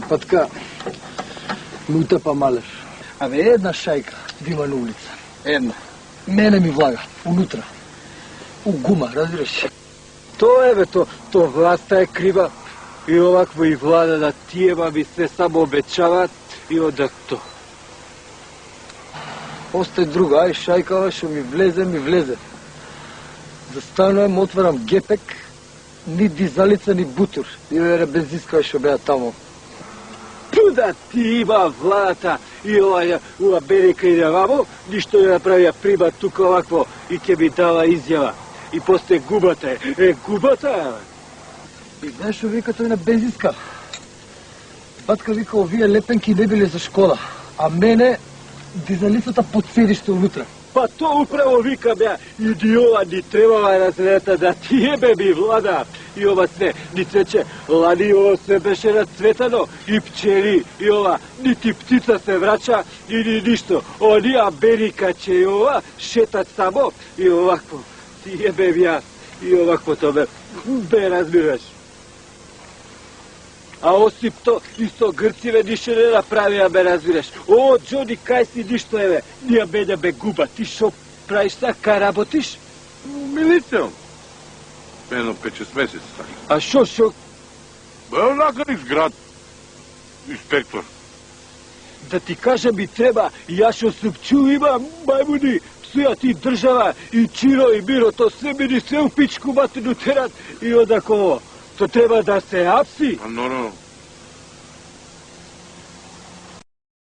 Патка, ми утепа малер. Абе, една шајка дима на улица. Една. Мене ми влага, унутра. У гума, разбираш? Тоа е, бе, то власта е крива. И овакво и влада да тие баби се само обечават и одат то. Остај друга, ај шајкава, шо ми влезе. Застанувам, отварам гепек, ни дизалица, ни бутур. И вере бензинска шо беа тамо. Туда ти има владата и ова Берика иде вамо, ништо не направија прима тука овакво и ќе ми дава изјава. И после губата е. Губата е. И знаеш шо вика тој на бензинска? Батка вика, овие лепенки не биле за школа, а мене дизалицата под седиште унутра. Па то управо вика, беа, иди ова ни требава разрета да тие бе ми влада. И ова се, ни цвече, лани ово се беше нацветано, и пчели, и ова, нити птица се врача, и ни ништо. Онија Берика че и ова, шетат само, и овакво, тие бе јас, и овакво то бе разбираш. А осип то, исто грциве ништо не направија, бе разбираш. О, Джони, кај си ништо еве, ние мене бе губа, ти шо правиш така, работиш? Милицијом. Едно 5-6 месеци така. А шо? Бе, накарих град. Инспектор. Да ти кажам и треба, ја шо супчу има, мајмуни, псујат и држава, и Чиро, и Миро, то се мини се у пичку матерну терат, и одако, то треба да се апси. А, нормално.